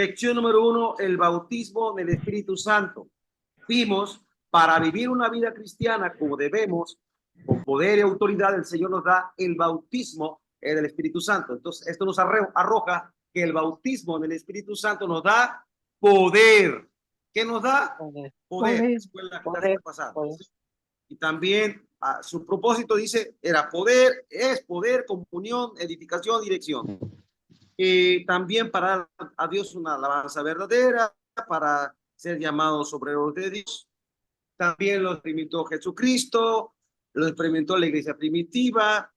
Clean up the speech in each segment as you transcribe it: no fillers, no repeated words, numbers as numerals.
Lección número 1, el bautismo del Espíritu Santo. Vimos, para vivir una vida cristiana como debemos, con poder y autoridad, el Señor nos da el bautismo del Espíritu Santo. Entonces, esto nos arroja que el bautismo del Espíritu Santo nos da poder. ¿Qué nos da? Poder. Fue la clase pasada. Y también su propósito dice, era poder, es poder, comunión, edificación, dirección. También para dar a Dios una alabanza verdadera, para ser llamados obreros de Dios. También lo experimentó Jesucristo, lo experimentó la iglesia primitiva,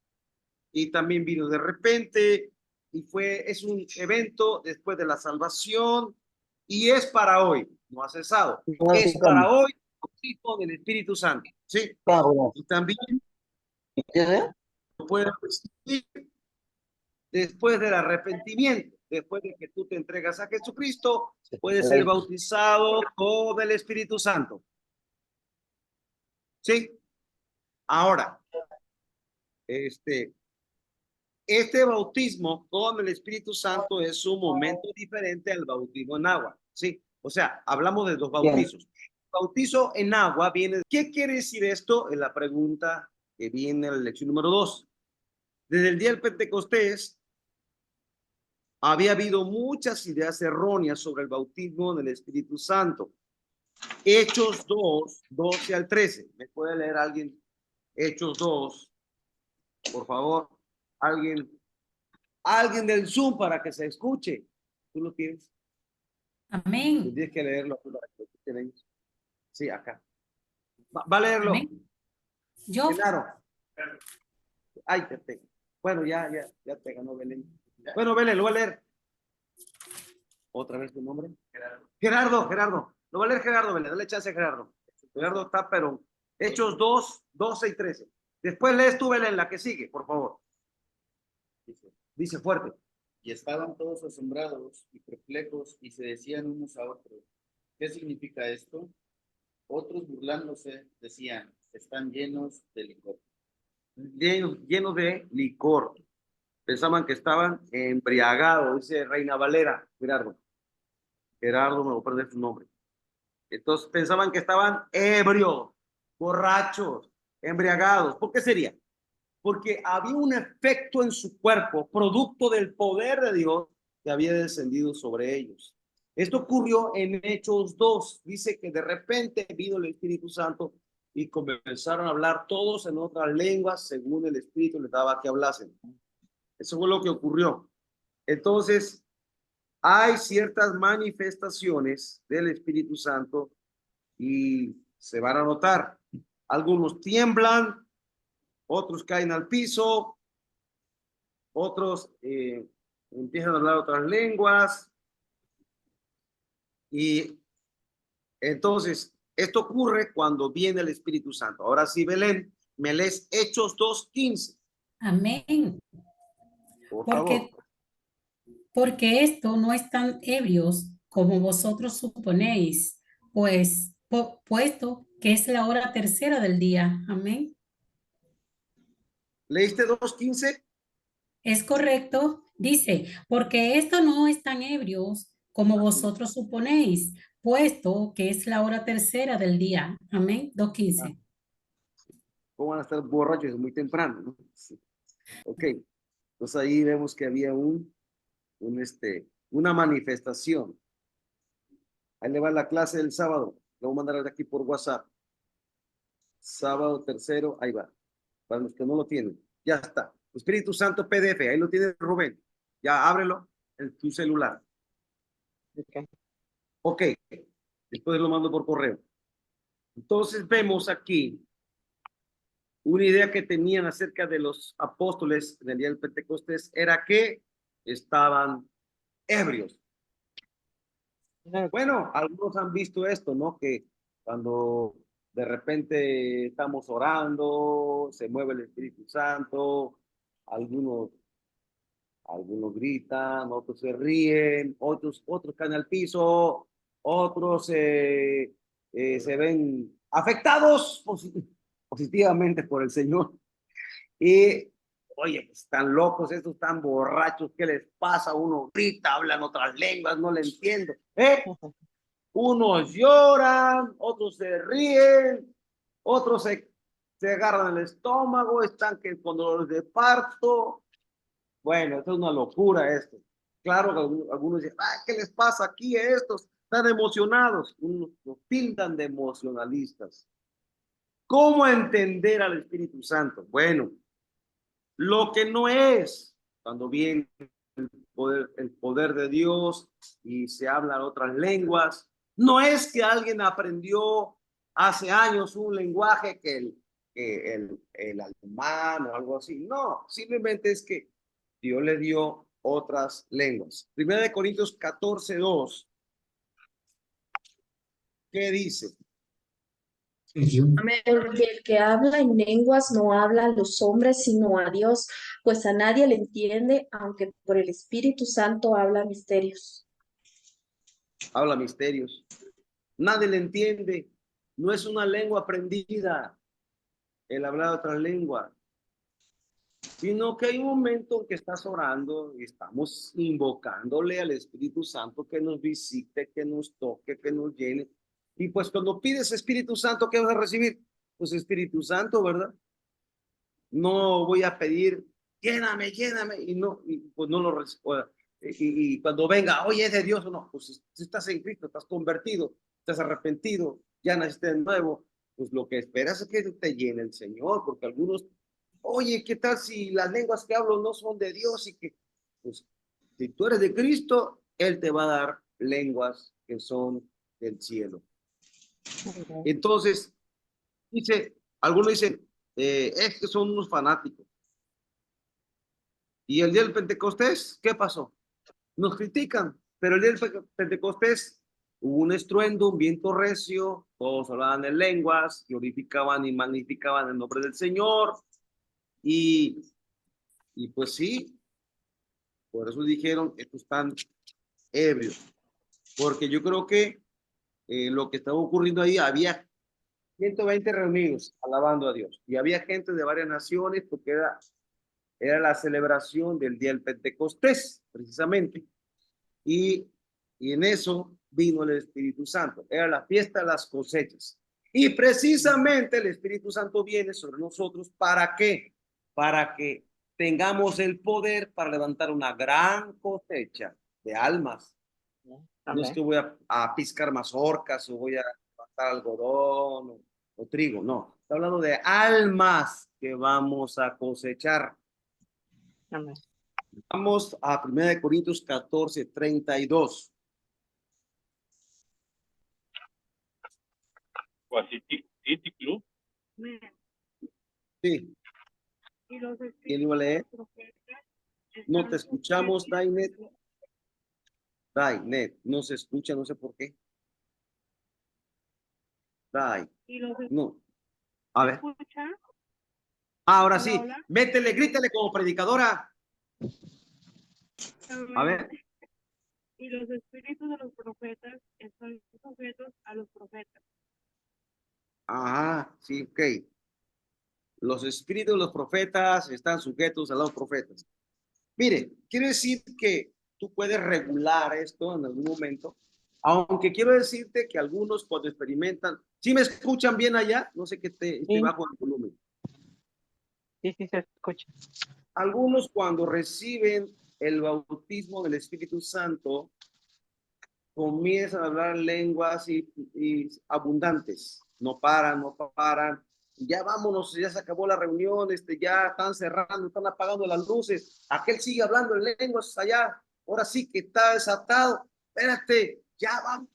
y también vino de repente, y es un evento después de la salvación, y es para hoy, no ha cesado, es para hoy, hijo del Espíritu Santo, ¿sí? Y también lo puedes recibir después del arrepentimiento, después de que tú te entregas a Jesucristo, puedes ser bautizado con el Espíritu Santo. ¿Sí? Ahora, este bautismo con el Espíritu Santo es un momento diferente al bautismo en agua. ¿Sí? O sea, hablamos de dos bautizos. Bautizo en agua viene. ¿Qué quiere decir esto? Es la pregunta que viene en la lección número 2. Desde el día del Pentecostés, había habido muchas ideas erróneas sobre el bautismo del Espíritu Santo. Hechos 2, 12 al 13. ¿Me puede leer alguien? Hechos 2, por favor. Alguien del Zoom para que se escuche. ¿Tú lo tienes? Amén. Tienes que leerlo. Sí, acá. Va a leerlo. Amén. Yo. Claro. Ay, te tengo. Bueno, ya te ganó Belén. Bueno, Belén, lo voy a leer. ¿Otra vez tu nombre? Gerardo. Lo va a leer Gerardo, Belén. Dale chance a Gerardo. Gerardo está, pero Hechos 2, 12 y 13. Después lees tú, Belén, la que sigue, por favor. Dice fuerte. Y estaban todos asombrados y perplejos y se decían unos a otros, ¿qué significa esto? Otros burlándose decían, están llenos de licor. Llenos de licor. Pensaban que estaban embriagados, dice Reina Valera. Gerardo, me voy a perder su nombre. Entonces pensaban que estaban ebrios, borrachos, embriagados. ¿Por qué sería? Porque había un efecto en su cuerpo, producto del poder de Dios que había descendido sobre ellos. Esto ocurrió en Hechos 2. Dice que de repente vino el Espíritu Santo y comenzaron a hablar todos en otras lenguas según el Espíritu les daba que hablasen. Eso fue lo que ocurrió. Entonces, hay ciertas manifestaciones del Espíritu Santo y se van a notar. Algunos tiemblan, otros caen al piso, otros empiezan a hablar otras lenguas. Y entonces, esto ocurre cuando viene el Espíritu Santo. Ahora sí, Belén, me lees Hechos 2:15. Amén. Por favor. Porque esto no están ebrios como vosotros suponéis, pues puesto que es la hora tercera del día. Amén. ¿Leíste 2:15? Es correcto. Dice, porque esto no están ebrios como vosotros suponéis, puesto que es la hora tercera del día. Amén. 2:15. ¿Cómo van a estar borrachos? Es muy temprano, ¿no? Sí. Ok. Entonces ahí vemos que había una manifestación. Ahí le va la clase del sábado. Le voy a mandar de aquí por WhatsApp. Sábado tercero, ahí va. Para los que no lo tienen. Ya está. Espíritu Santo PDF, ahí lo tiene Rubén. Ya ábrelo en tu celular. Ok. Después lo mando por correo. Entonces vemos aquí una idea que tenían acerca de los apóstoles en el día del Pentecostés era que estaban ebrios. Bueno, algunos han visto esto, ¿no? Que cuando de repente estamos orando, se mueve el Espíritu Santo, algunos gritan, otros se ríen, otros caen al piso, otros se ven afectados positivamente por el Señor. Y oye, pues, están locos, estos están borrachos, ¿qué les pasa? Uno grita, hablan otras lenguas, no le entiendo. Unos lloran, otros se ríen, otros se agarran el estómago, están que con dolores de parto. Bueno, esto es una locura esto. Claro que algunos dicen, ay, ¿qué les pasa aquí a estos? Están emocionados. Unos los tildan de emocionalistas. ¿Cómo entender al Espíritu Santo? Bueno, lo que no es, cuando viene el poder de Dios y se hablan otras lenguas, no es que alguien aprendió hace años un lenguaje el alemán o algo así. No, simplemente es que Dios le dio otras lenguas. Primera de Corintios 14:2. ¿Qué dice? Amén. Porque el que habla en lenguas no habla a los hombres, sino a Dios, pues a nadie le entiende, aunque por el Espíritu Santo habla misterios. Habla misterios. Nadie le entiende. No es una lengua aprendida el hablar otra lengua, sino que hay un momento en que estás orando y estamos invocándole al Espíritu Santo que nos visite, que nos toque, que nos llene. Y pues cuando pides Espíritu Santo, ¿qué vas a recibir? Pues Espíritu Santo, ¿verdad? No voy a pedir, lléname, lléname, y pues no lo recibo. Y cuando venga, oye, es de Dios o no, pues si estás en Cristo, estás convertido, estás arrepentido, ya naciste de nuevo, pues lo que esperas es que te llene el Señor, porque algunos, oye, ¿qué tal si las lenguas que hablo no son de Dios? Y que, pues, si tú eres de Cristo, Él te va a dar lenguas que son del cielo. Entonces, algunos dicen, es que son unos fanáticos. Y el día del Pentecostés, ¿qué pasó? Nos critican, pero el día del Pentecostés hubo un estruendo, un viento recio, todos hablaban en lenguas, glorificaban y magnificaban el nombre del Señor, y, y pues sí, por eso dijeron, estos están ebrios, porque yo creo que lo que estaba ocurriendo ahí, había 120 reunidos alabando a Dios, y había gente de varias naciones, porque era la celebración del día del Pentecostés, precisamente. Y en eso vino el Espíritu Santo. Era la fiesta de las cosechas. Y precisamente el Espíritu Santo viene sobre nosotros. ¿Para qué? Para que tengamos el poder para levantar una gran cosecha de almas. No es que voy a piscar mazorcas o voy a levantar algodón o trigo, no. Está hablando de almas que vamos a cosechar. Amén. Vamos a 1 Corintios 14:32. City Club. Sí. ¿Quién iba a leer? No te escuchamos, Dainet. Dainet, no se escucha, no sé por qué. Dai. No. A ver. Ahora sí. Métele, grítale como predicadora. A ver. Y los espíritus de los profetas están sujetos a los profetas. Ajá, sí, ok. Los espíritus de los profetas están sujetos a los profetas. Mire, quiere decir que tú puedes regular esto en algún momento, aunque quiero decirte que algunos cuando experimentan, ¿sí me escuchan bien allá? No sé qué esté bajo el volumen. Sí, sí se escucha. Algunos cuando reciben el bautismo del Espíritu Santo, comienzan a hablar lenguas y abundantes. No paran. Ya vámonos, ya se acabó la reunión, ya están cerrando, están apagando las luces. Aquel sigue hablando en lenguas allá. Ahora sí que está desatado. Espérate, ya vamos.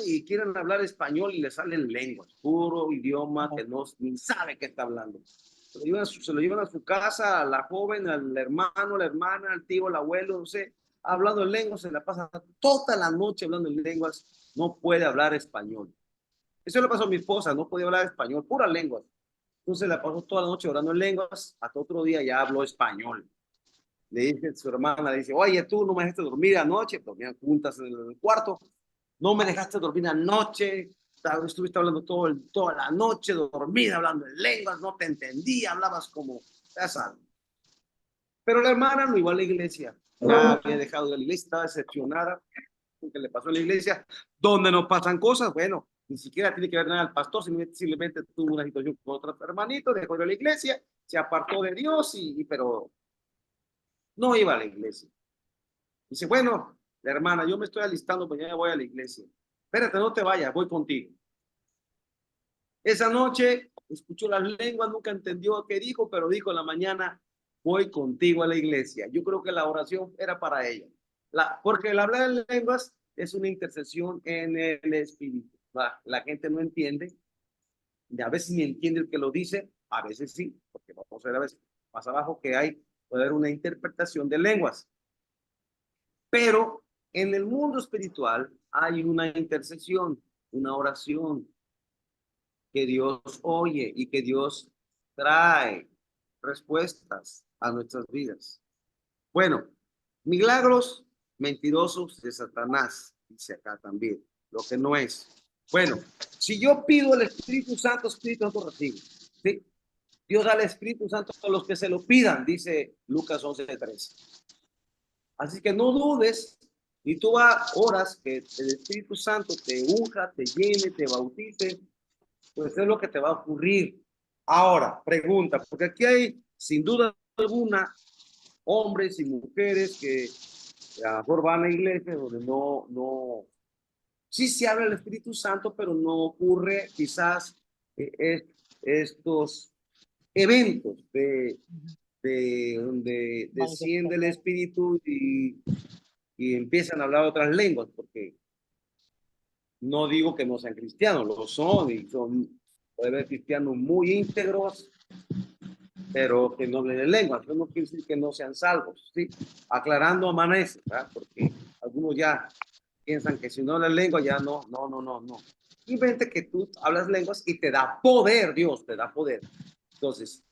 Y quieren hablar español y les salen lenguas, puro idioma que no ni sabe qué está hablando. Se lo llevan a su casa, a la joven, al hermano, la hermana, al tío, al abuelo, no sé, hablando en lenguas, se la pasa toda la noche hablando en lenguas, no puede hablar español. Eso le pasó a mi esposa, no podía hablar español, pura lengua. Entonces la pasó toda la noche orando en lenguas, hasta otro día ya habló español. Le dice a su hermana, le dice, oye, tú no me dejaste dormir anoche, dormían juntas en el cuarto, no me dejaste dormir anoche, estuviste hablando toda la noche, dormida, hablando en lenguas, no te entendía, hablabas como, ya sabes. Pero la hermana no iba a la iglesia. Ya había dejado de la iglesia, estaba decepcionada con lo que le pasó en la iglesia, donde nos pasan cosas. Bueno, ni siquiera tiene que ver nada al pastor, simplemente tuvo una situación con otro hermanito, dejó de la iglesia, se apartó de Dios, pero no iba a la iglesia. Dice, bueno, la hermana, yo me estoy alistando, mañana voy a la iglesia. Espérate, no te vayas, voy contigo. Esa noche escuchó las lenguas, nunca entendió qué dijo, pero dijo en la mañana, voy contigo a la iglesia. Yo creo que la oración era para ella. Porque el hablar en lenguas es una intercesión en el espíritu. La gente no entiende, y a veces ni entiende el que lo dice, a veces sí, porque vamos a ver a veces más abajo que puede haber una interpretación de lenguas. Pero en el mundo espiritual hay una intercesión, una oración que Dios oye y que Dios trae respuestas a nuestras vidas. Bueno, milagros mentirosos de Satanás, dice acá también, lo que no es. Bueno, si yo pido el Espíritu Santo recibo. ¿Sí? Dios da el Espíritu Santo a los que se lo pidan, dice Lucas 11:13. Así que no dudes, y tú oras que el Espíritu Santo te unja, te llene, te bautice, pues es lo que te va a ocurrir. Ahora, pregunta, porque aquí hay, sin duda alguna, hombres y mujeres que a lo mejor van a la iglesia donde sí se habla del Espíritu Santo, pero no ocurre quizás estos eventos de donde desciende el Espíritu y empiezan a hablar otras lenguas, porque no digo que no sean cristianos, lo son y puede haber cristianos muy íntegros, pero que no hablen lenguas. Eso no quiere decir que no sean salvos, ¿sí? Aclarando amanece, ¿verdad? Porque algunos ya piensan que si no hablan lengua ya no. Simplemente que tú hablas lenguas y te da poder, Dios te da poder. Entonces,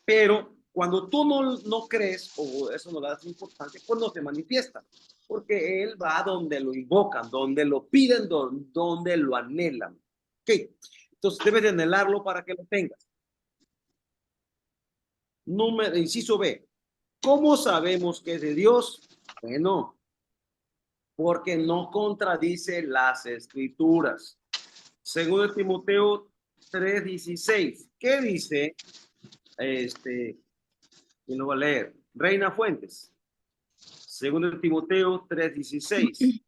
pero cuando tú no crees o eso no le das importancia, pues no se manifiesta, porque Él va donde lo invocan, donde lo piden, donde lo anhelan. ¿Ok? Entonces debes de anhelarlo para que lo tengas. Inciso B. ¿Cómo sabemos que es de Dios? Bueno, porque no contradice las escrituras. Según Timoteo 3:16. ¿Qué dice? ¿Quién lo va a leer? Reina Fuentes. Según Timoteo 3:16.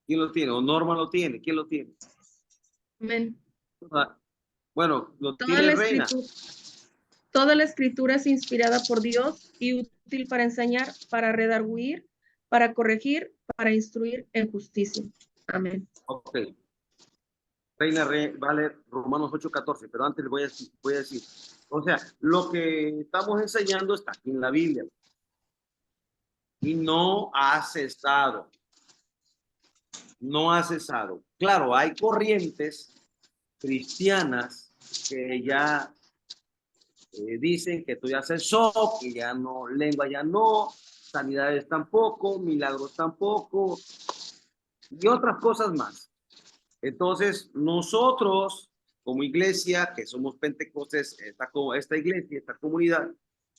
¿Quién lo tiene? ¿O Norma lo tiene? ¿Quién lo tiene? Amén. Bueno, lo tiene Reina. Toda la escritura es inspirada por Dios y útil para enseñar, para redarguir, para corregir, para instruir en justicia. Amén. Ok. Reina va a leer Romanos 8:14, pero antes voy a decir. O sea, lo que estamos enseñando está aquí en la Biblia. Y no ha cesado. No ha cesado. Claro, hay corrientes cristianas que ya dicen que esto ya cesó, que ya no, lengua ya no, sanidades tampoco, milagros tampoco, y otras cosas más. Entonces, nosotros, como iglesia, que somos Pentecostés, esta iglesia, esta comunidad,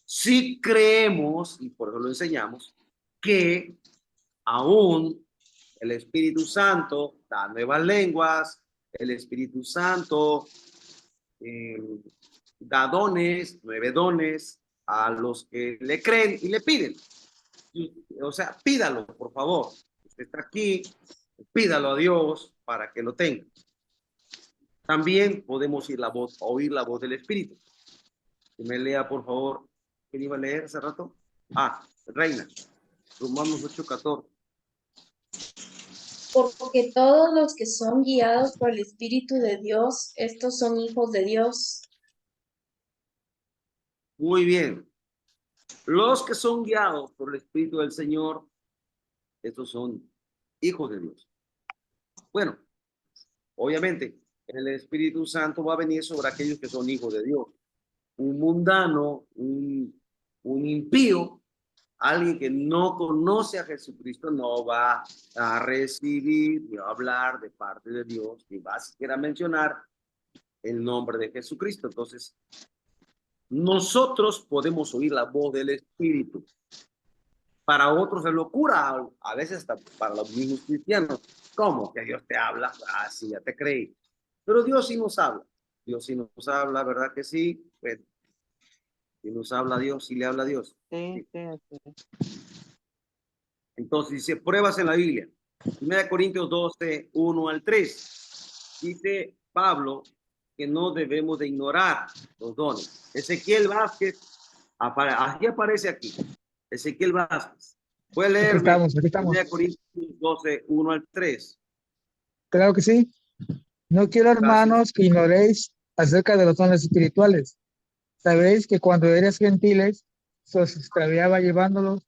sí creemos, y por eso lo enseñamos, que aún el Espíritu Santo da nuevas lenguas, el Espíritu Santo da dones, 9 dones a los que le creen y le piden. O sea, pídalo, por favor. Usted está aquí, pídalo a Dios para que lo tenga. También podemos oír la voz del Espíritu. Que me lea, por favor. ¿Quién iba a leer hace rato? Reina. Romanos 8:14. Porque todos los que son guiados por el Espíritu de Dios, estos son hijos de Dios. Muy bien. Los que son guiados por el Espíritu del Señor, estos son hijos de Dios. Bueno, obviamente, el Espíritu Santo va a venir sobre aquellos que son hijos de Dios. Un mundano, un impío, alguien que no conoce a Jesucristo, no va a recibir ni a hablar de parte de Dios, ni va a siquiera mencionar el nombre de Jesucristo. Entonces, nosotros podemos oír la voz del Espíritu. Para otros es locura, a veces hasta para los mismos cristianos. ¿Cómo? Que Dios te habla. Ah, sí, ya te creí. Pero Dios sí nos habla. Dios sí nos habla, ¿verdad que sí? Bueno, si nos habla Dios, si le habla a Dios. Sí, sí, así es. Entonces dice, pruebas en la Biblia. 1 Corintios 12, 1 al 3. Dice Pablo que no debemos de ignorar los dones. Ezequiel Vázquez, aquí aparece aquí. Ezequiel Vázquez. Puede Aquí leerme estamos, aquí estamos. 1 Corintios 12, 1 al 3. Claro que sí. No quiero, Gracias. hermanos, que ignoréis acerca de los dones espirituales. Sabéis que cuando eres gentiles, se os extraviaba llevándolos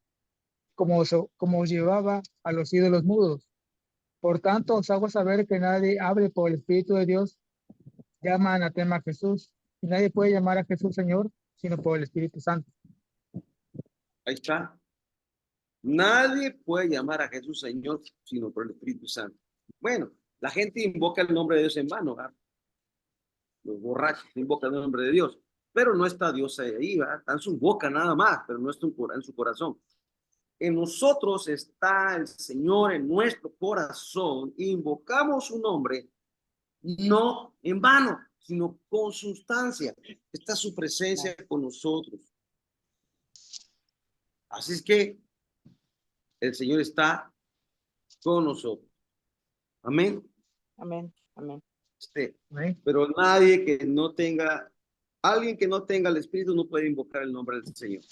como os llevaba a los ídolos mudos. Por tanto, os hago saber que nadie hable por el Espíritu de Dios, llama anatema a Jesús, y nadie puede llamar a Jesús Señor, sino por el Espíritu Santo. Ahí está. Nadie puede llamar a Jesús Señor, sino por el Espíritu Santo. Bueno, la gente invoca el nombre de Dios en vano, ¿verdad? Los borrachos invocan el nombre de Dios, pero no está Dios ahí, ¿verdad? Está en su boca nada más, pero no está en su corazón. En nosotros está el Señor en nuestro corazón. Invocamos su nombre no en vano, sino con sustancia. Está su presencia con nosotros. Así es que el Señor está con nosotros. Amén. Amén, amén. ¿Amén? Pero nadie que no tenga, alguien que no tenga el Espíritu no puede invocar el nombre del Señor.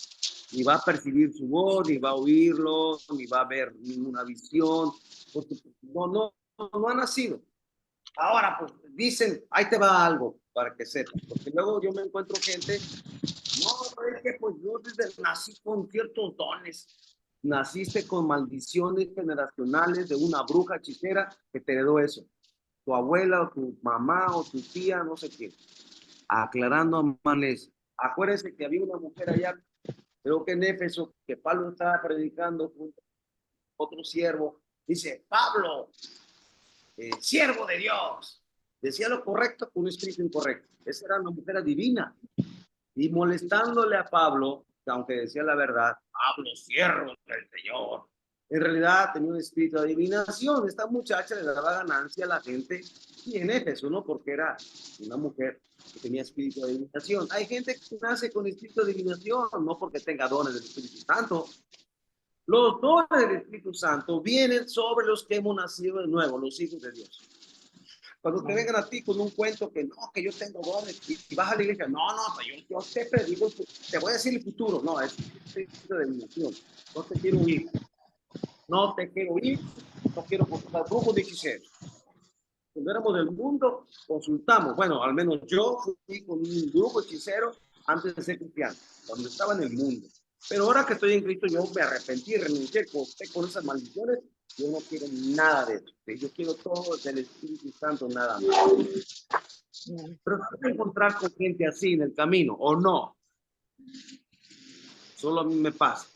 Ni va a percibir su voz, ni va a oírlo, ni va a ver ninguna visión, porque no ha nacido. Ahora, pues dicen, ahí te va algo para que sepas, porque luego yo me encuentro gente, no, es que pues yo desde nací con ciertos dones, naciste con maldiciones generacionales de una bruja hechicera que te heredó eso, tu abuela o tu mamá o tu tía, no sé qué, aclarando amanece. Acuérdense que había una mujer allá, creo que en Éfeso, que Pablo estaba predicando junto a otro siervo, dice, Pablo, siervo de Dios, decía lo correcto con un espíritu incorrecto. Esa era una mujer divina. Y molestándole a Pablo, que aunque decía la verdad, Pablo, siervo del Señor, en realidad tenía un espíritu de adivinación. Esta muchacha le daba ganancia a la gente y en Éfeso, ¿no? Porque era una mujer que tenía espíritu de adivinación. Hay gente que nace con espíritu de adivinación, no porque tenga dones del Espíritu Santo. Los dones del Espíritu Santo vienen sobre los que hemos nacido de nuevo, los hijos de Dios. Cuando te vengan a ti con un cuento que no, que yo tengo dones y vas a la iglesia, no, yo te predico, te voy a decir el futuro. No, es espíritu de adivinación. No te quiero oír. No te quiero oír. No quiero consultar brujos de hechiceros. Cuando éramos del mundo, consultamos. Bueno, al menos yo fui con un grupo hechicero antes de ser cristiano, cuando estaba en el mundo. Pero ahora que estoy en Cristo, yo me arrepentí, renuncié, con esas maldiciones. Yo no quiero nada de eso. Yo quiero todo del Espíritu Santo, nada más. Pero vas a encontrar con gente así en el camino, ¿o no? Solo a mí me pasa.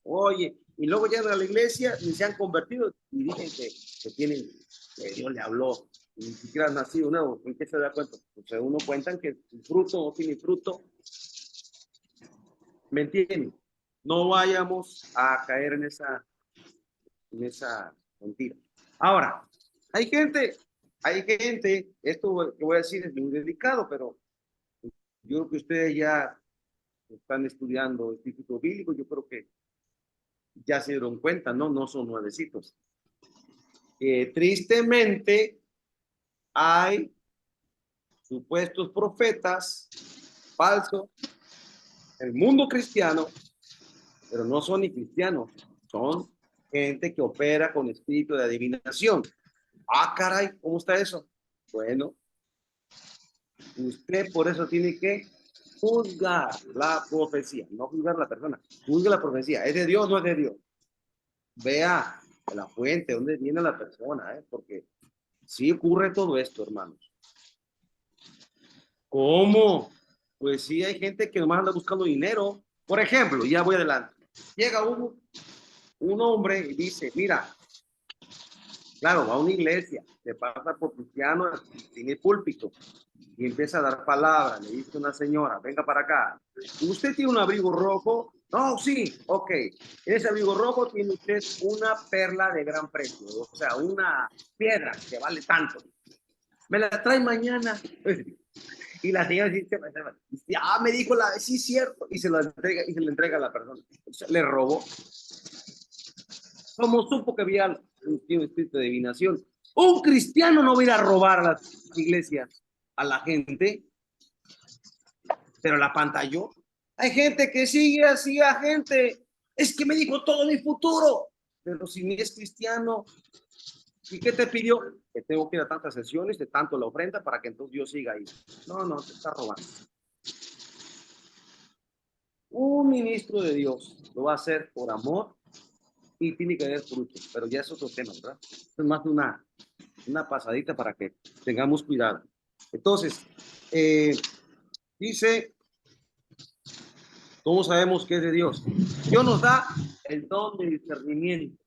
Oye, y luego llegan a la iglesia y se han convertido y dicen que tienen, que Dios le habló. Y ni siquiera han nacido nuevo. ¿En qué se da cuenta? Pues uno cuentan que el fruto no tiene fruto. ¿Me entienden? No vayamos a caer en esa mentira. Ahora, hay gente, esto que voy a decir es muy delicado, pero yo creo que ustedes ya están estudiando el Instituto Bíblico, yo creo que ya se dieron cuenta, no son nuevecitos. Tristemente, hay supuestos profetas falsos en el mundo cristiano, pero no son ni cristianos, son gente que opera con espíritu de adivinación. Ah, caray, ¿cómo está eso? Bueno, usted por eso tiene que juzgar la profecía, no juzgar la persona, juzgue la profecía. ¿Es de Dios o no es de Dios? Vea la fuente, dónde viene la persona, porque sí ocurre todo esto, hermanos. ¿Cómo? Pues sí, hay gente que nomás anda buscando dinero. Por ejemplo, ya voy adelante. Llega un hombre y dice, mira, claro, va a una iglesia, se pasa por cristiano, tiene púlpito. y empieza a dar palabras. Le dice una señora, venga para acá. ¿Usted tiene un abrigo rojo? No, sí, ok. En ese abrigo rojo tiene usted una perla de gran precio, o sea, una piedra que vale tanto. Me la trae mañana. Y la señora dice, me dijo sí, cierto, y se la entrega, y se le entrega a la persona. O sea, le robó. Como supo que había un espíritu de adivinación. Un cristiano no va a ir a robar a las iglesias, a la gente, pero la pantalló. Hay gente que sigue así a gente. Es que me dijo todo mi futuro. Pero si ni es cristiano, ¿y qué te pidió? Que tengo que ir a tantas sesiones, de tanto la ofrenda, para que entonces Dios siga ahí. No, te está robando. Un ministro de Dios lo va a hacer por amor y tiene que dar frutos, pero ya es otro tema, ¿verdad? Es más de una pasadita para que tengamos cuidado. Entonces, dice, ¿cómo sabemos que es de Dios? Dios nos da el don de discernimiento.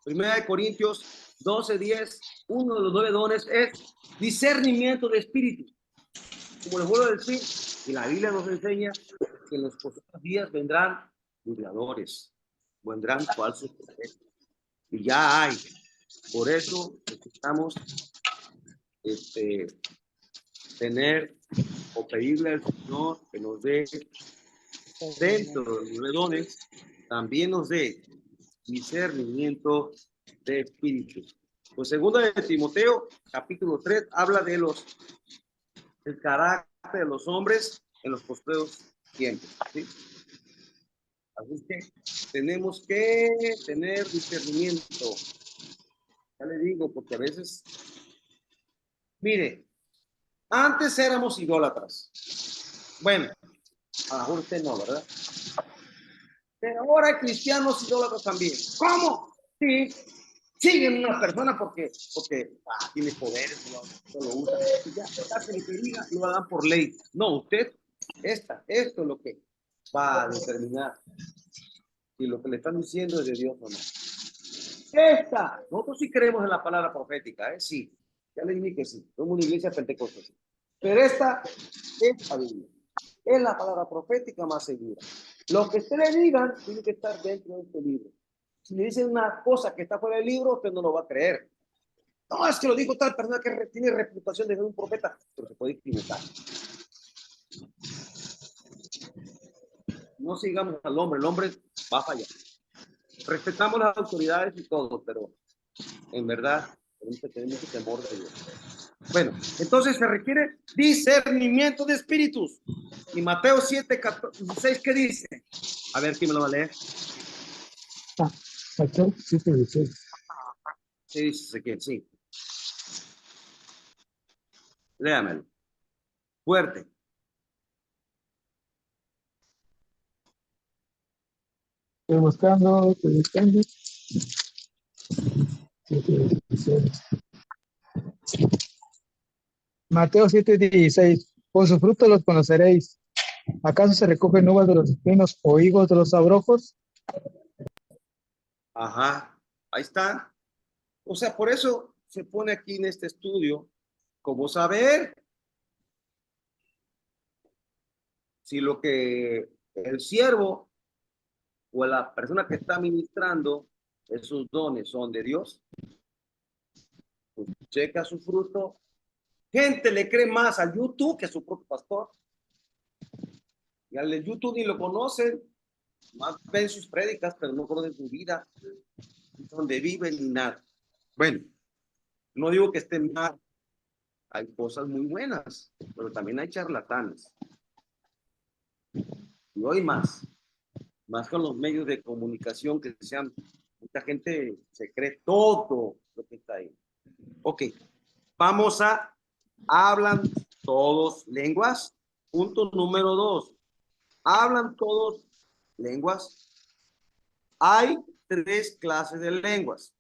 Primera de Corintios 12:10, uno de los 9 dones es discernimiento de espíritu. Como les vuelvo a decir, y la Biblia nos enseña que en los próximos días vendrán burladores, vendrán falsos profetas. Y ya hay. Por eso necesitamos tener o pedirle al Señor que nos dé, dentro de los 9 dones, también nos dé discernimiento de espíritu. Pues segunda de Timoteo, capítulo 3, habla de el carácter de los hombres en los postreros tiempos, ¿sí? Así que tenemos que tener discernimiento. Ya le digo, porque a veces, mire, antes éramos idólatras. Bueno, a lo mejor usted no, ¿verdad? Pero ahora hay cristianos idólatras también. ¿Cómo? Sí, siguen una persona porque tiene poderes, lo usa. Ya se le diga, lo dan por ley. No, usted, esto es lo que va a determinar si lo que le están diciendo es de Dios o no. Nosotros sí creemos en la palabra profética, ¿eh? Sí, ya le dije que sí, somos una iglesia pentecostal. Pero esta es la Biblia, es la palabra profética más segura. Lo que usted le digan tiene que estar dentro de este libro. Si le dicen una cosa que está fuera del libro, usted no lo va a creer. No, es que lo dijo tal persona que tiene reputación de ser un profeta, pero se puede equivocar. No sigamos al hombre, el hombre va a fallar. Respetamos las autoridades y todo, pero en verdad tenemos que tener mucho temor de Dios. Bueno, entonces se requiere discernimiento de espíritus. Y Mateo 7:16, ¿qué dice? A ver, ¿quién me lo va a leer? Mateo 7:16. Sí, dice Ezequiel, sí. Léamelo. Fuerte. Estoy buscando. 7:16. Mateo 7:16. Por su fruto los conoceréis. ¿Acaso se recogen uvas de los espinos o higos de los abrojos? Ajá, ahí está. O sea, por eso se pone aquí en este estudio, cómo saber si lo que el siervo o la persona que está ministrando esos dones son de Dios. Pues checa su fruto. Gente le cree más al YouTube que a su propio pastor. Y al de YouTube ni lo conocen, más ven sus prédicas, pero no conocen su vida, donde viven ni nada. Bueno, no digo que estén mal, hay cosas muy buenas, pero también hay charlatanes. Y hoy más con los medios de comunicación que sean, mucha gente se cree todo lo que está ahí. Ok, vamos a, hablan todos lenguas. Punto número 2, hablan todos lenguas. Hay 3 clases de lenguas.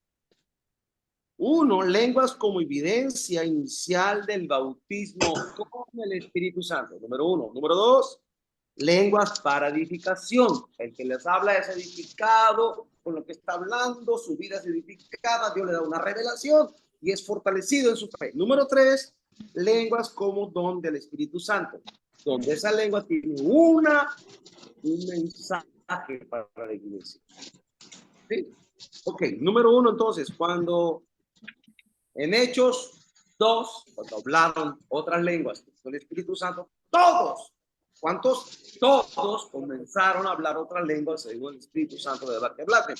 1, lenguas como evidencia inicial del bautismo con el Espíritu Santo. Número 1. Número 2, lenguas para edificación. El que les habla es edificado con lo que está hablando, su vida es edificada, Dios le da una revelación y es fortalecido en su fe. Número 3, lenguas como don del Espíritu Santo, donde esa lengua tiene un mensaje para la iglesia. ¿Sí? Ok, número 1, entonces, cuando en Hechos 2, cuando hablaron otras lenguas con el Espíritu Santo, todos, ¿cuántos? Todos comenzaron a hablar otras lenguas según el Espíritu Santo de la que hablaron.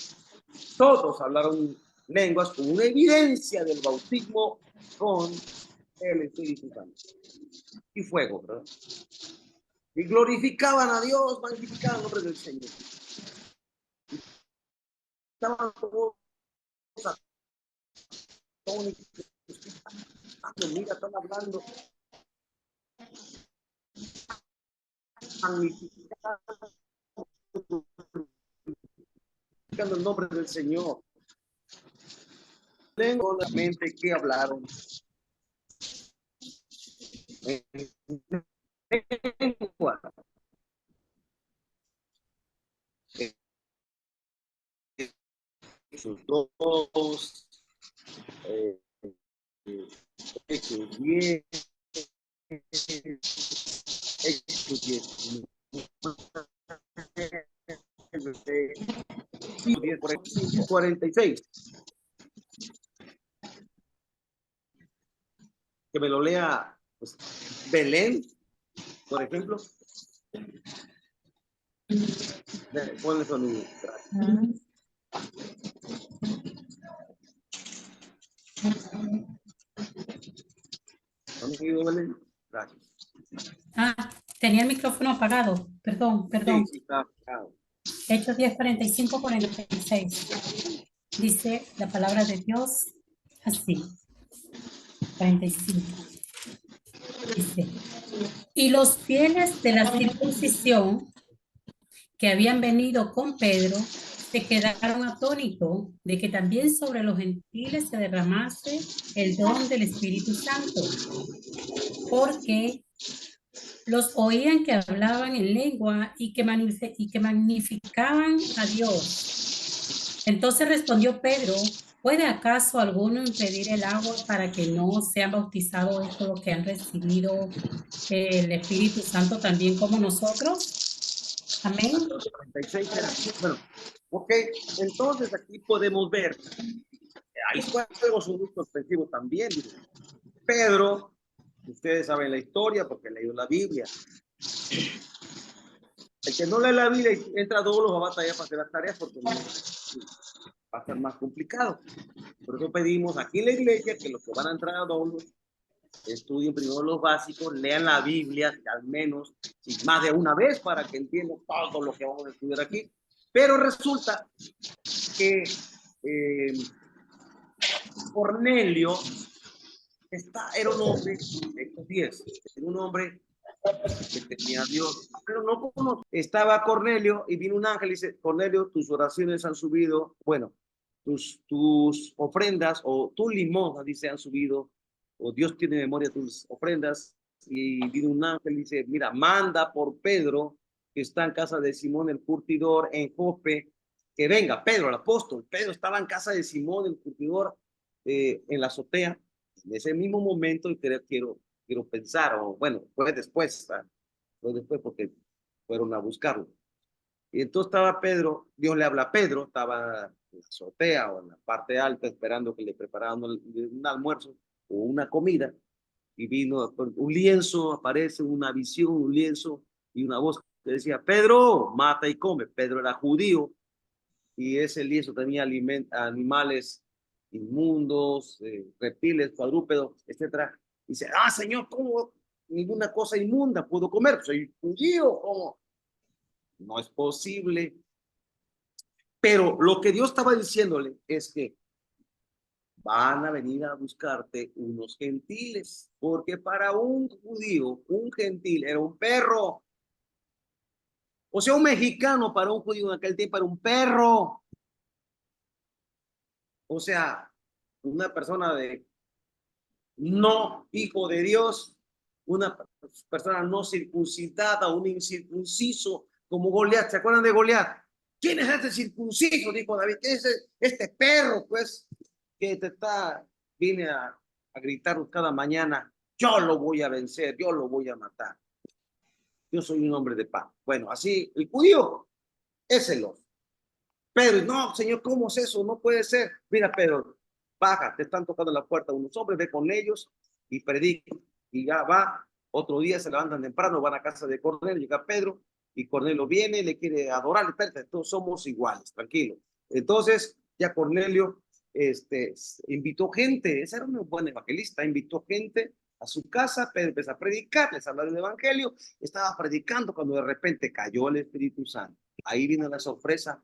Todos hablaron lenguas como una evidencia del bautismo con el Espíritu Santo. Y fuego, ¿verdad? Y glorificaban a Dios, magnificaban el nombre del Señor. Estaban todos mira, están hablando, magnificando el nombre del Señor. Tengo la mente que hablaron lengua. Hechos 2, Hechos 10, Hechos 10, 46. Que me lo lea pues, Belén, por ejemplo. Ponle sonido. Sonido, Belén. Gracias. Tenía el micrófono apagado. Perdón. Sí, sí, está apagado. Hechos 10, 45, 46. Dice la palabra de Dios así. 45. Dice, y los fieles de la circuncisión que habían venido con Pedro se quedaron atónitos de que también sobre los gentiles se derramase el don del Espíritu Santo, porque los oían que hablaban en lengua y que magnificaban a Dios. Entonces respondió Pedro, ¿puede acaso alguno impedir el agua para que no sean bautizados estos los que han recibido el Espíritu Santo también como nosotros? Amén. 36 era. Bueno, ok, entonces aquí podemos ver, hay juegos muy sorpresivos también. Pedro, ustedes saben la historia porque leído la Biblia. El que no lee la Biblia y entra a todos los va a batallar para hacer las tareas porque no, va a ser más complicado. Por eso pedimos aquí en la iglesia que los que van a entrar a dolos estudien primero los básicos, lean la Biblia al menos más de una vez para que entiendan todo lo que vamos a estudiar aquí. Pero resulta que Cornelio era un hombre, estos 10, era un hombre que tenía a Dios, pero no conoce. Estaba Cornelio y vino un ángel y dice, Cornelio, tus oraciones han subido, bueno, tus ofrendas o tu limosna, dice, han subido, o Dios tiene memoria de tus ofrendas. Y vino un ángel y dice, mira, manda por Pedro, que está en casa de Simón el curtidor en Jope, que venga. Pedro, el apóstol, Pedro estaba en casa de Simón el curtidor en la azotea. En ese mismo momento, y quiero pensar, o bueno, fue después porque fueron a buscarlo. Y entonces estaba Pedro, Dios le habla a Pedro, estaba en la azotea o en la parte alta esperando que le prepararan un almuerzo o una comida, y vino un lienzo, aparece una visión, un lienzo y una voz que decía, Pedro, mata y come. Pedro era judío y ese lienzo tenía animales inmundos, reptiles, cuadrúpedos, etcétera. Dice, Señor, ¿cómo ninguna cosa inmunda puedo comer? Soy judío, ¿cómo? No es posible. Pero lo que Dios estaba diciéndole es que van a venir a buscarte unos gentiles, porque para un judío, un gentil era un perro. O sea, un mexicano para un judío en aquel tiempo era un perro. O sea, una persona de no hijo de Dios, una persona no circuncidada, un incircunciso como Goliat. ¿Se acuerdan de Goliat? ¿Quién es este circunciso? Dijo David. ¿Quién es este perro, pues, que viene a gritarnos cada mañana yo lo voy a vencer, yo lo voy a matar. Yo soy un hombre de paz. Bueno, así el judío es celoso. Pedro, no, Señor, ¿cómo es eso? No puede ser. Mira, Pedro, baja, te están tocando la puerta unos hombres, ve con ellos y predica. Y ya va, otro día se levantan temprano, van a casa de Cornelio, llega Pedro, y Cornelio viene, le quiere adorar, espérate, todos somos iguales, tranquilo. Entonces, ya Cornelio invitó gente, ese era un buen evangelista, invitó gente a su casa, Pedro empezó a predicar, les habla del evangelio, estaba predicando cuando de repente cayó el Espíritu Santo. Ahí vino la sorpresa,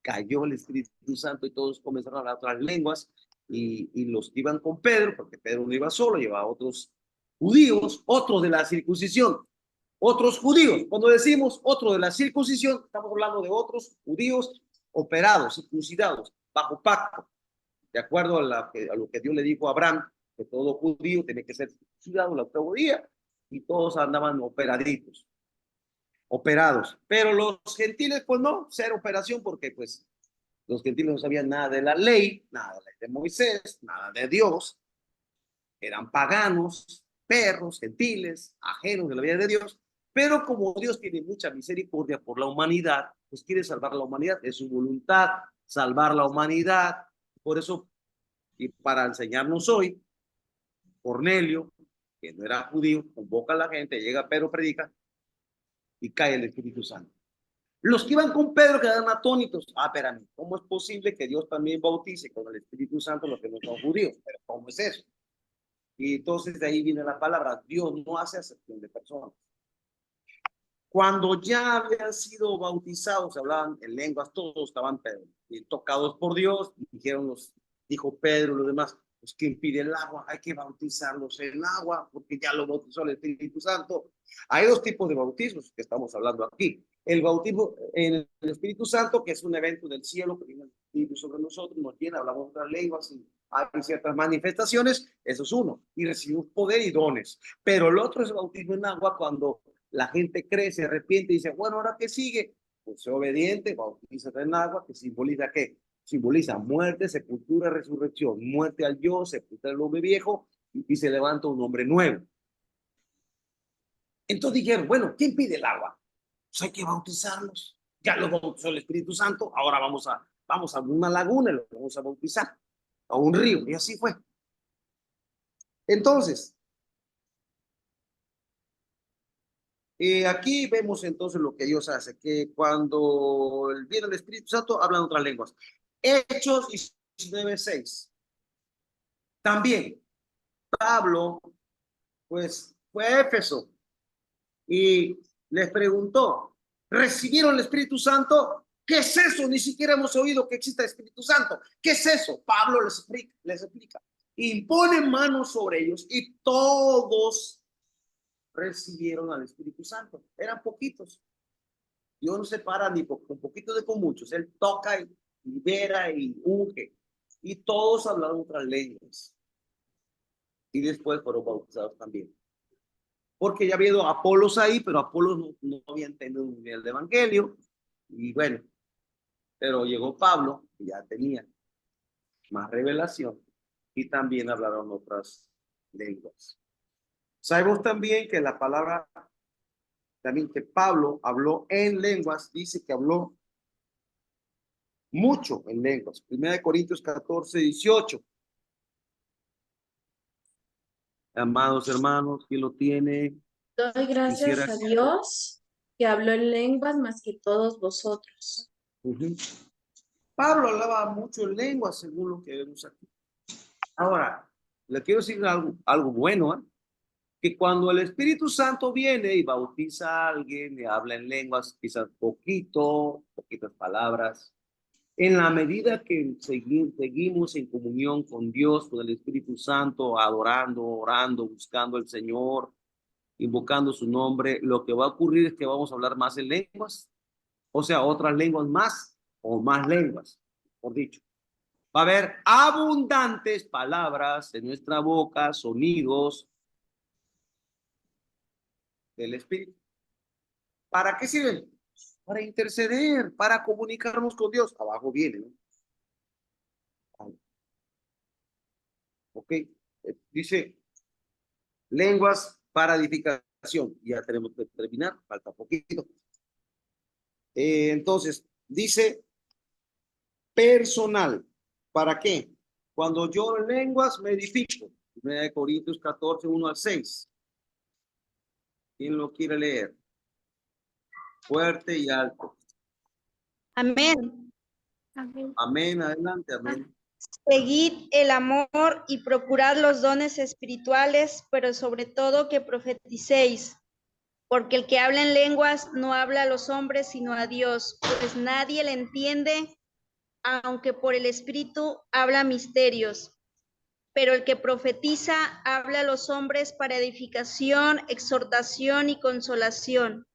cayó el Espíritu Santo y todos comenzaron a hablar otras lenguas y los que iban con Pedro, porque Pedro no iba solo, llevaba otros judíos, otros de la circuncisión, otros judíos. Cuando decimos otro de la circuncisión, estamos hablando de otros judíos operados, circuncidados, bajo pacto, de acuerdo a lo que Dios le dijo a Abraham, que todo judío tiene que ser circuncidado el octavo día, y todos andaban operaditos, operados. Pero los gentiles, pues no, cero operación, porque pues los gentiles no sabían nada de la ley, nada de la ley de Moisés, nada de Dios, eran paganos, perros, gentiles, ajenos de la vida de Dios, pero como Dios tiene mucha misericordia por la humanidad, pues quiere salvar a la humanidad, es su voluntad salvar la humanidad. Por eso, y para enseñarnos hoy, Cornelio, que no era judío, convoca a la gente, llega Pedro, predica, y cae el Espíritu Santo. Los que iban con Pedro quedaron atónitos. Ah, espérame, ¿cómo es posible que Dios también bautice con el Espíritu Santo los que no son judíos? Pero ¿cómo es eso? Y entonces de ahí viene la palabra, Dios no hace acepción de personas. Cuando ya habían sido bautizados, hablaban en lenguas, todos estaban tocados por Dios, dijo Pedro y los demás, pues ¿quién pide el agua? Hay que bautizarlos en agua, porque ya lo bautizó el Espíritu Santo. Hay dos tipos de bautismos que estamos hablando aquí. El bautismo en el Espíritu Santo, que es un evento del cielo que viene el Espíritu sobre nosotros, nos llena, hablamos otras lenguas y hay ciertas manifestaciones, eso es uno, y recibimos poder y dones. Pero el otro es el bautismo en agua, cuando la gente cree, se arrepiente y dice, bueno, ¿ahora qué sigue? Pues sé obediente, bautízate en agua, que simboliza ¿qué? Simboliza muerte, sepultura, resurrección, muerte al yo, sepultura al hombre viejo y se levanta un hombre nuevo. Entonces dijeron, bueno, ¿quién pide el agua? Pues hay que bautizarlos. Ya lo bautizó el Espíritu Santo, ahora vamos a una laguna y lo vamos a bautizar, a un río, y así fue. Entonces, aquí vemos entonces lo que Dios hace, que cuando viene el Espíritu Santo hablan otras lenguas. Hechos 19:6. También Pablo, pues fue a Éfeso y les preguntó, ¿recibieron el Espíritu Santo? ¿Qué es eso? Ni siquiera hemos oído que exista el Espíritu Santo. ¿Qué es eso? Pablo les explica. Impone manos sobre ellos y todos recibieron al Espíritu Santo. Eran poquitos. Dios no se para ni con poquitos de con muchos. Él toca y libera y unge. Y todos hablaron otras lenguas. Y después fueron bautizados también. Porque ya había ido Apolos ahí, pero Apolos no había entendido un nivel de evangelio. Y bueno, pero llegó Pablo, que ya tenía más revelación. Y también hablaron otras lenguas. Sabemos también que la palabra, también que Pablo habló en lenguas, dice que habló mucho en lenguas. 1 Corintios 14:18. Amados hermanos, ¿quién lo tiene? Doy gracias a Dios que habló en lenguas más que todos vosotros. Pablo hablaba mucho en lenguas, según lo que vemos aquí. Ahora, le quiero decir algo bueno, ¿eh? Que cuando el Espíritu Santo viene y bautiza a alguien, y habla en lenguas, quizás poquitas palabras, en la medida que seguimos en comunión con Dios, con el Espíritu Santo, adorando, orando, buscando al Señor, invocando su nombre, lo que va a ocurrir es que vamos a hablar más en lenguas, o sea, otras lenguas más o más lenguas, por dicho. Va a haber abundantes palabras en nuestra boca, sonidos del Espíritu. ¿Para qué sirven? Para interceder, para comunicarnos con Dios. Abajo viene, ¿no? Ok, dice, Lenguas para edificación. Ya tenemos que terminar, falta poquito. Entonces, dice personal. ¿Para qué? Cuando yo en lenguas me edifico. 1 Corintios 14, 1 al 6. ¿Quién lo quiere leer? Fuerte y alto. Amén. Amén, adelante, amén. Seguid el amor y procurad los dones espirituales, pero sobre todo que profeticéis, porque el que habla en lenguas no habla a los hombres, sino a Dios, pues nadie le entiende, aunque por el Espíritu habla misterios. Pero el que profetiza habla a los hombres para edificación, exhortación y consolación.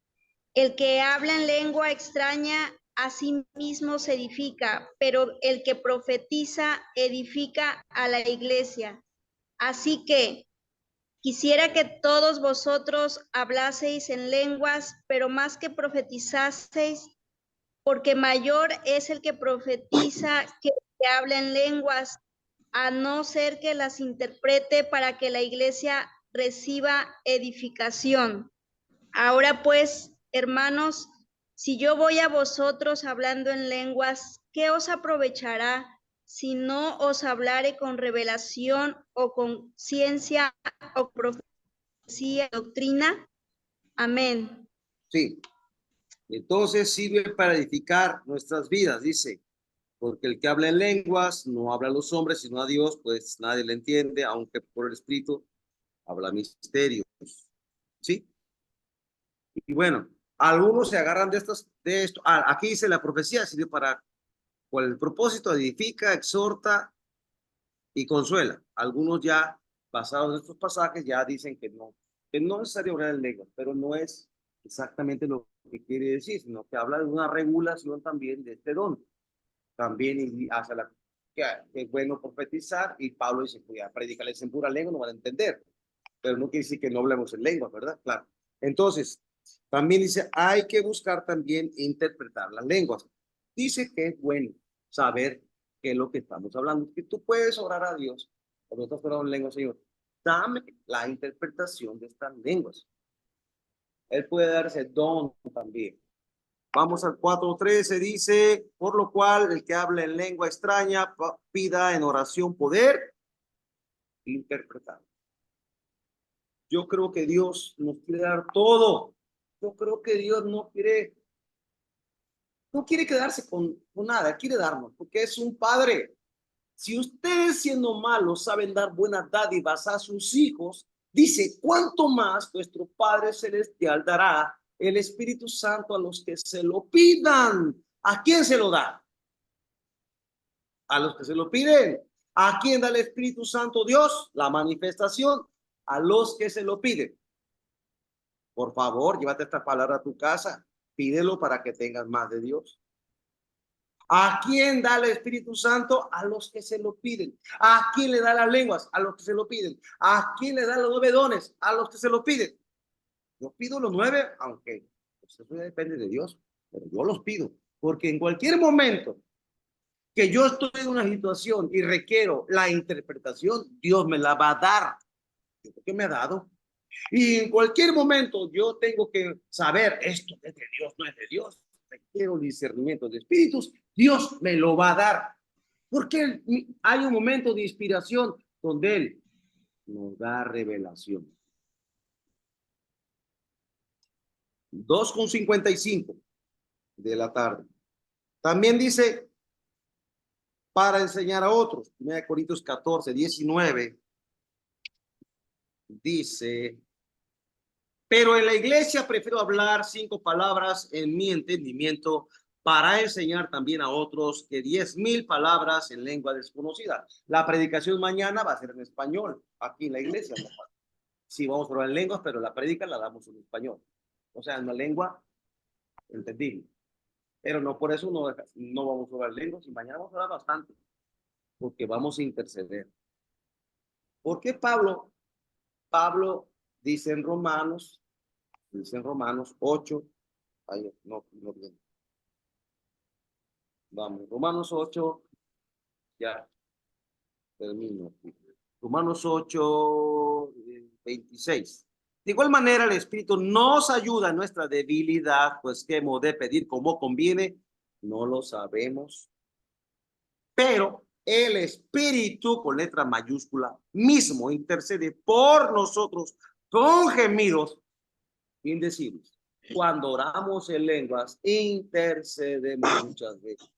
El que habla en lengua extraña a sí mismo se edifica, pero el que profetiza edifica a la iglesia. Así que quisiera que todos vosotros hablaseis en lenguas, pero más que profetizaseis, porque mayor es el que profetiza que el que habla en lenguas, a no ser que las interprete para que la iglesia reciba edificación. Ahora pues, hermanos, si yo voy a vosotros hablando en lenguas, ¿qué os aprovechará si no os hablare con revelación o con ciencia o profecía, doctrina? Amén. Sí. Entonces sirve para edificar nuestras vidas, dice. Porque el que habla en lenguas no habla a los hombres, sino a Dios, pues nadie le entiende, aunque por el Espíritu habla misterios. ¿Sí? Y bueno, algunos se agarran de esto. Aquí dice la profecía, sirve para, con el propósito, edifica, exhorta y consuela. Algunos ya, basados en estos pasajes, ya dicen que no es necesario hablar en lenguas, pero no es exactamente lo que quiere decir, sino que habla de una regulación también de este don. También y hace que es bueno profetizar, y Pablo dice, pues ya, predicarles en pura lengua, no van a entender, pero no quiere decir que no hablemos en lengua, ¿verdad? Claro. Entonces, también dice, hay que buscar también interpretar las lenguas. Dice que es bueno saber qué es lo que estamos hablando, que tú puedes orar a Dios, cuando estás orando en lengua, Señor, dame la interpretación de estas lenguas. Él puede darse don también. Vamos al 4:13, dice, por lo cual el que habla en lengua extraña pida en oración poder interpretar. Yo creo que Dios nos quiere dar todo. Yo creo que Dios no quiere quedarse con nada, quiere darnos, porque es un padre. Si ustedes siendo malos saben dar buenas dádivas a sus hijos, dice, ¿cuánto más vuestro Padre Celestial dará el Espíritu Santo a los que se lo pidan? ¿A quién se lo da? A los que se lo piden. ¿A quién da el Espíritu Santo Dios? La manifestación. A los que se lo piden. Por favor, llévate esta palabra a tu casa. Pídelo para que tengas más de Dios. ¿A quién da el Espíritu Santo? A los que se lo piden. ¿A quién le da las lenguas? A los que se lo piden. ¿A quién le da los 9 dones? A los que se lo piden. Yo pido los 9, aunque pues, eso depende de Dios, pero yo los pido, porque en cualquier momento que yo estoy en una situación y requiero la interpretación, Dios me la va a dar, porque me ha dado. Y en cualquier momento yo tengo que saber, esto es de Dios, no es de Dios. Requiero discernimiento de espíritus, Dios me lo va a dar. Porque hay un momento de inspiración donde Él nos da revelación. 2:55 de la tarde. También dice, para enseñar a otros. 1 Corintios 14, 19. Dice, pero en la iglesia prefiero hablar 5 palabras en mi entendimiento para enseñar también a otros que 10,000 palabras en lengua desconocida. La predicación mañana va a ser en español, aquí en la iglesia. Sí, vamos a hablar en lenguas, pero la predica la damos en español. O sea, en una lengua entendible. Pero no por eso no vamos a hablar lenguas, y mañana vamos a hablar bastante, porque vamos a interceder. ¿Por qué Pablo dice en Romanos 8, ay, no bien. Vamos, Romanos 8, ya termino. Romanos 8, verso 26. De igual manera, el Espíritu nos ayuda en nuestra debilidad, pues que hemos de pedir como conviene, no lo sabemos. Pero el Espíritu, con letra mayúscula, mismo intercede por nosotros con gemidos indecibles. Cuando oramos en lenguas, intercedemos muchas veces.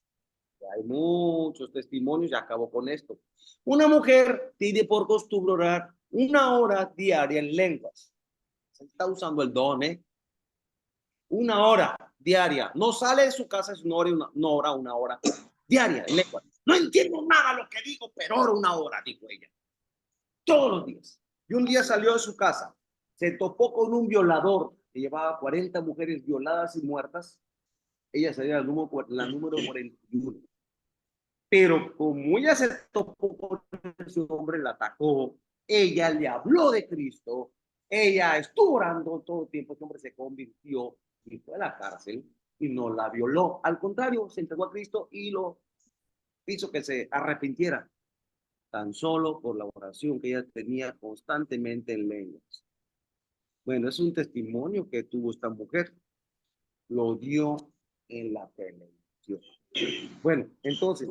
Hay muchos testimonios, ya acabo con esto. Una mujer tiene por costumbre orar 1 hora diaria en lenguas. Se está usando el don, 1 hora diaria. No sale de su casa, es una hora diaria en lenguas. No entiendo nada lo que digo, pero oro 1 hora, dijo ella. Todos los días. Y un día salió de su casa, se topó con un violador que llevaba 40 mujeres violadas y muertas. Ella sería la número 41. Pero como ella se topó con ese hombre, la atacó, ella le habló de Cristo, ella estuvo orando todo el tiempo, ese hombre se convirtió y fue a la cárcel y no la violó. Al contrario, se entregó a Cristo y lo hizo que se arrepintiera, tan solo por la oración que ella tenía constantemente en lenguas. Bueno, es un testimonio que tuvo esta mujer, lo dio en la televisión. Bueno, entonces,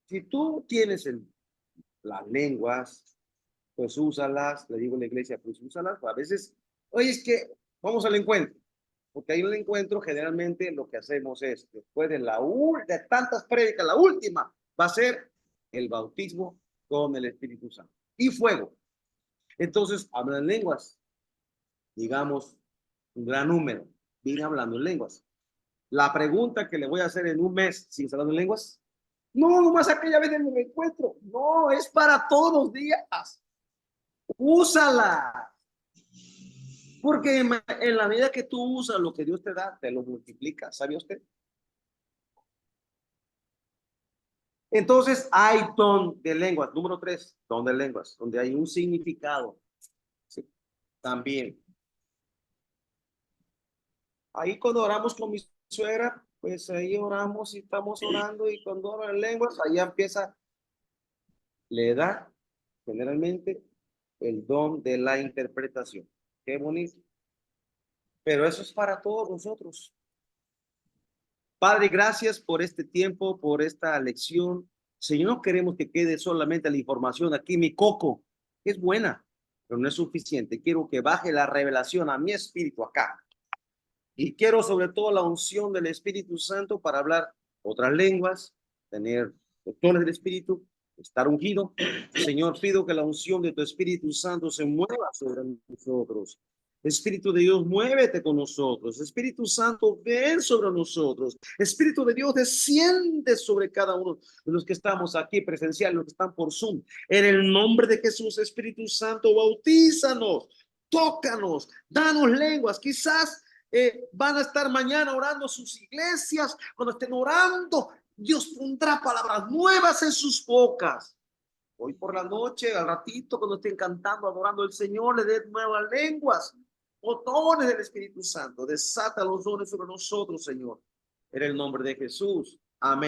si tú tienes las lenguas, pues úsalas, le digo a la iglesia, pues úsalas. A veces, oye, es que vamos al encuentro, porque ahí en el encuentro generalmente lo que hacemos es, después de tantas prédicas, la última va a ser el bautismo con el Espíritu Santo y fuego. Entonces, hablan lenguas, digamos, un gran número, viene hablando en lenguas. La pregunta que le voy a hacer en un mes, ¿sigues hablando en lenguas? No, nomás aquella vez en el encuentro. No, es para todos los días. Úsala. Porque en la medida que tú usas lo que Dios te da, te lo multiplica. ¿Sabe usted? Entonces hay don de lenguas. Número 3, don de lenguas, donde hay un significado. Sí, también. Ahí cuando oramos con mi suegra, pues ahí oramos y estamos orando y cuando hablan lenguas, ahí empieza, le da generalmente el don de la interpretación. Qué bonito. Pero eso es para todos nosotros. Padre, gracias por este tiempo, por esta lección. Señor, no queremos que quede solamente la información aquí, mi coco, que es buena, pero no es suficiente. Quiero que baje la revelación a mi espíritu acá. Y quiero sobre todo la unción del Espíritu Santo para hablar otras lenguas, tener dones del Espíritu, estar ungido. Señor, pido que la unción de tu Espíritu Santo se mueva sobre nosotros. Espíritu de Dios, muévete con nosotros. Espíritu Santo, ven sobre nosotros. Espíritu de Dios, desciende sobre cada uno de los que estamos aquí presencial, los que están por Zoom. En el nombre de Jesús, Espíritu Santo, bautízanos, tócanos, danos lenguas. Quizás van a estar mañana orando sus iglesias. Cuando estén orando, Dios pondrá palabras nuevas en sus bocas. Hoy por la noche, al ratito, cuando estén cantando, adorando al Señor, le dé nuevas lenguas o dones del Espíritu Santo. Desata los dones sobre nosotros, Señor. En el nombre de Jesús. Amén.